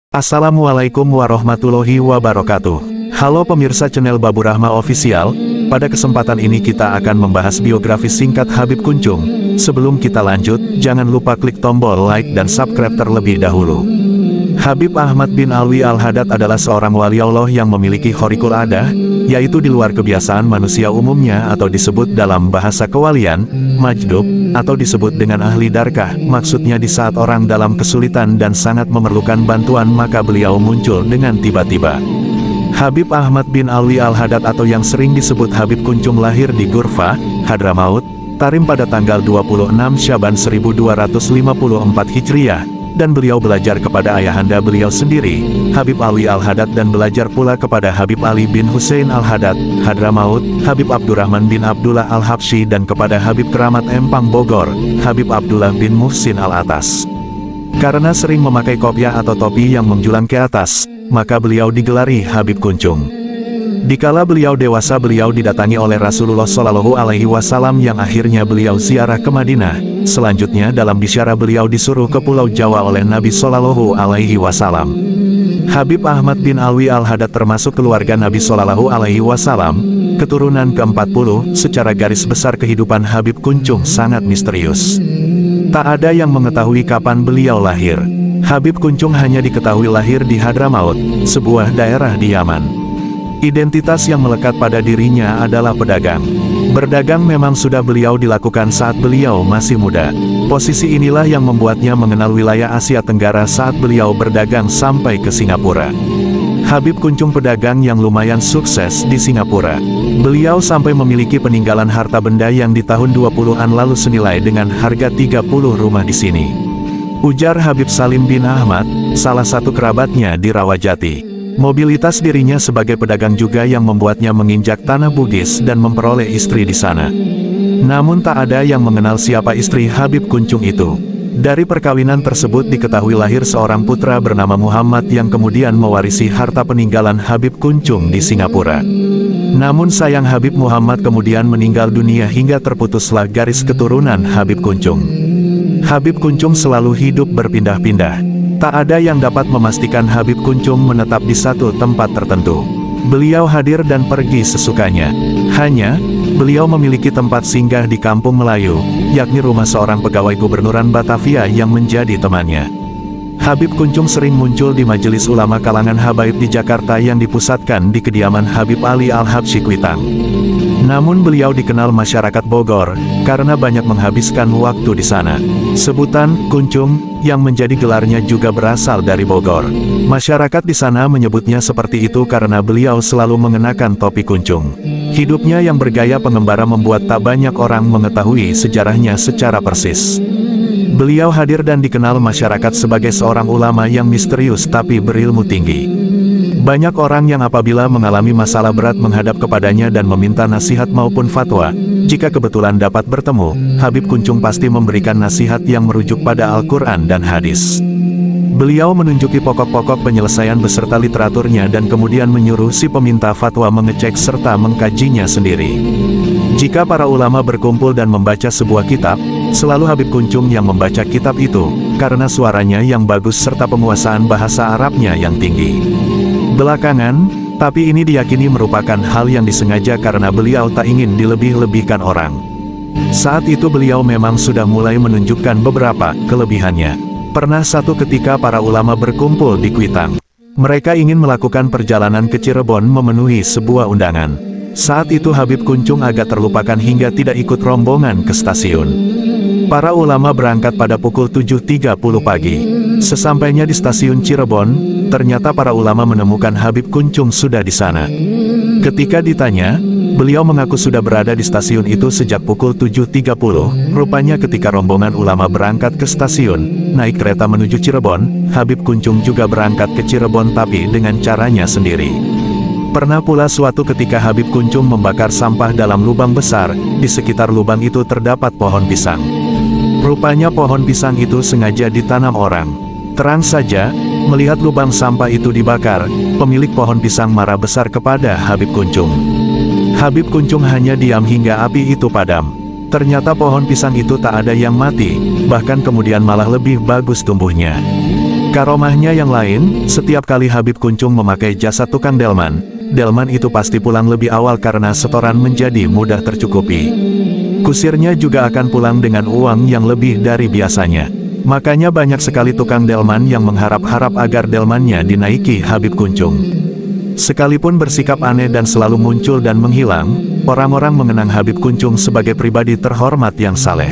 Assalamualaikum warahmatullahi wabarakatuh. Halo pemirsa channel Babu Rahma Official, pada kesempatan ini kita akan membahas biografi singkat Habib Kuncung. Sebelum kita lanjut, jangan lupa klik tombol like dan subscribe terlebih dahulu. Habib Ahmad bin Alwi Al-Haddad adalah seorang wali Allah yang memiliki khoriqul adah, yaitu di luar kebiasaan manusia umumnya atau disebut dalam bahasa kewalian, majdub, atau disebut dengan ahli darkah. Maksudnya di saat orang dalam kesulitan dan sangat memerlukan bantuan maka beliau muncul dengan tiba-tiba. Habib Ahmad bin Alwi Al-Haddad atau yang sering disebut Habib Kuncung lahir di Ghurfah, Hadramaut, Tarim pada tanggal 26 Syaban 1254 Hijriah, dan beliau belajar kepada ayahanda beliau sendiri, Habib Alwi Al-Haddad, dan belajar pula kepada Habib Ali bin Husain Al-Haddad, Hadramaut, Habib Abdurrahman bin Abdullah Al-Habsyi, dan kepada Habib Keramat Empang Bogor, Habib Abdullah bin Muhsin Al-Atas. Karena sering memakai kopiah atau topi yang menjulang ke atas, maka beliau digelari Habib Kuncung. Dikala beliau dewasa, beliau didatangi oleh Rasulullah Shallallahu Alaihi Wasallam yang akhirnya beliau ziarah ke Madinah. Selanjutnya dalam bisyarah beliau disuruh ke Pulau Jawa oleh Nabi Shallallahu Alaihi Wasallam. Habib Ahmad bin Alwi Al-Haddad termasuk keluarga Nabi Shallallahu Alaihi Wasallam, keturunan ke-40. Secara garis besar kehidupan Habib Kuncung sangat misterius. Tak ada yang mengetahui kapan beliau lahir. Habib Kuncung hanya diketahui lahir di Hadramaut, sebuah daerah di Yaman. Identitas yang melekat pada dirinya adalah pedagang. Berdagang memang sudah beliau dilakukan saat beliau masih muda. Posisi inilah yang membuatnya mengenal wilayah Asia Tenggara saat beliau berdagang sampai ke Singapura. Habib Kuncung pedagang yang lumayan sukses di Singapura. Beliau sampai memiliki peninggalan harta benda yang di tahun 20-an lalu senilai dengan harga 30 rumah di sini. Ujar Habib Salim bin Ahmad, salah satu kerabatnya di Rawajati. Mobilitas dirinya sebagai pedagang juga yang membuatnya menginjak tanah Bugis dan memperoleh istri di sana. Namun tak ada yang mengenal siapa istri Habib Kuncung itu. Dari perkawinan tersebut diketahui lahir seorang putra bernama Muhammad yang kemudian mewarisi harta peninggalan Habib Kuncung di Singapura. Namun sayang Habib Muhammad kemudian meninggal dunia hingga terputuslah garis keturunan Habib Kuncung. Habib Kuncung selalu hidup berpindah-pindah. Tak ada yang dapat memastikan Habib Kuncung menetap di satu tempat tertentu. Beliau hadir dan pergi sesukanya. Hanya, beliau memiliki tempat singgah di Kampung Melayu, yakni rumah seorang pegawai gubernuran Batavia yang menjadi temannya. Habib Kuncung sering muncul di majelis ulama kalangan habaib di Jakarta yang dipusatkan di kediaman Habib Ali Al-Habsyi Kuitang. Namun beliau dikenal masyarakat Bogor, karena banyak menghabiskan waktu di sana. Sebutan Kuncung yang menjadi gelarnya juga berasal dari Bogor. Masyarakat di sana menyebutnya seperti itu karena beliau selalu mengenakan topi kuncung. Hidupnya yang bergaya pengembara membuat tak banyak orang mengetahui sejarahnya secara persis. Beliau hadir dan dikenal masyarakat sebagai seorang ulama yang misterius tapi berilmu tinggi. Banyak orang yang apabila mengalami masalah berat menghadap kepadanya dan meminta nasihat maupun fatwa. Jika kebetulan dapat bertemu, Habib Kuncung pasti memberikan nasihat yang merujuk pada Al-Quran dan hadis. Beliau menunjuki pokok-pokok penyelesaian beserta literaturnya dan kemudian menyuruh si peminta fatwa mengecek serta mengkajinya sendiri. Jika para ulama berkumpul dan membaca sebuah kitab, selalu Habib Kuncung yang membaca kitab itu, karena suaranya yang bagus serta penguasaan bahasa Arabnya yang tinggi. Belakangan, tapi ini diyakini merupakan hal yang disengaja karena beliau tak ingin dilebih-lebihkan orang. Saat itu beliau memang sudah mulai menunjukkan beberapa kelebihannya. Pernah satu ketika para ulama berkumpul di Kuitang. Mereka ingin melakukan perjalanan ke Cirebon memenuhi sebuah undangan. Saat itu Habib Kuncung agak terlupakan hingga tidak ikut rombongan ke stasiun. Para ulama berangkat pada pukul 7.30 pagi. Sesampainya di stasiun Cirebon, ternyata para ulama menemukan Habib Kuncung sudah di sana. Ketika ditanya, beliau mengaku sudah berada di stasiun itu sejak pukul 7.30. Rupanya ketika rombongan ulama berangkat ke stasiun, naik kereta menuju Cirebon, Habib Kuncung juga berangkat ke Cirebon tapi dengan caranya sendiri. Pernah pula suatu ketika Habib Kuncung membakar sampah dalam lubang besar, di sekitar lubang itu terdapat pohon pisang. Rupanya pohon pisang itu sengaja ditanam orang. Terang saja, melihat lubang sampah itu dibakar, pemilik pohon pisang marah besar kepada Habib Kuncung. Habib Kuncung hanya diam hingga api itu padam. Ternyata pohon pisang itu tak ada yang mati, bahkan kemudian malah lebih bagus tumbuhnya. Karomahnya yang lain, setiap kali Habib Kuncung memakai jasa tukang delman, delman itu pasti pulang lebih awal karena setoran menjadi mudah tercukupi. Kusirnya juga akan pulang dengan uang yang lebih dari biasanya. Makanya banyak sekali tukang delman yang mengharap-harap agar delmannya dinaiki Habib Kuncung. Sekalipun bersikap aneh dan selalu muncul dan menghilang, orang-orang mengenang Habib Kuncung sebagai pribadi terhormat yang saleh.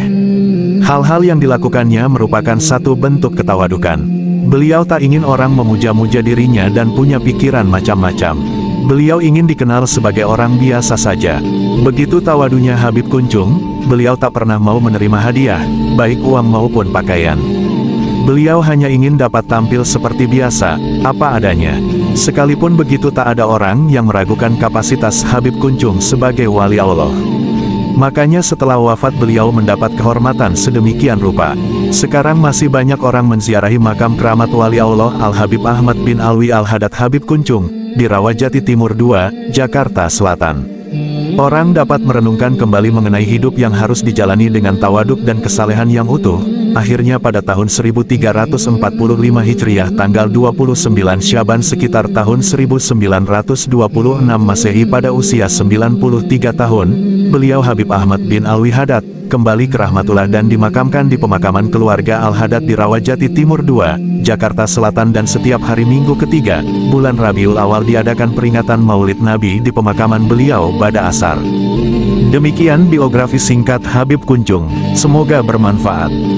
Hal-hal yang dilakukannya merupakan satu bentuk ketawadukan. Beliau tak ingin orang memuja-muja dirinya dan punya pikiran macam-macam. Beliau ingin dikenal sebagai orang biasa saja. Begitu tawadunya Habib Kuncung, beliau tak pernah mau menerima hadiah, baik uang maupun pakaian. Beliau hanya ingin dapat tampil seperti biasa, apa adanya. Sekalipun begitu tak ada orang yang meragukan kapasitas Habib Kuncung sebagai wali Allah. Makanya setelah wafat beliau mendapat kehormatan sedemikian rupa. Sekarang masih banyak orang menziarahi makam keramat wali Allah Al-Habib Ahmad bin Alwi Al-Hadad Habib Kuncung, di Rawajati Timur 2, Jakarta Selatan. Orang dapat merenungkan kembali mengenai hidup yang harus dijalani dengan tawaduk dan kesalehan yang utuh. Akhirnya pada tahun 1345 Hijriah tanggal 29 Syaban sekitar tahun 1926 Masehi pada usia 93 tahun, beliau Habib Ahmad bin Alwi Hadad kembali ke rahmatullah dan dimakamkan di pemakaman keluarga Al-Hadad di Rawajati Timur 2, Jakarta Selatan, dan setiap hari Minggu ketiga, bulan Rabiul Awal diadakan peringatan Maulid Nabi di pemakaman beliau pada asar. Demikian biografi singkat Habib Kuncung, semoga bermanfaat.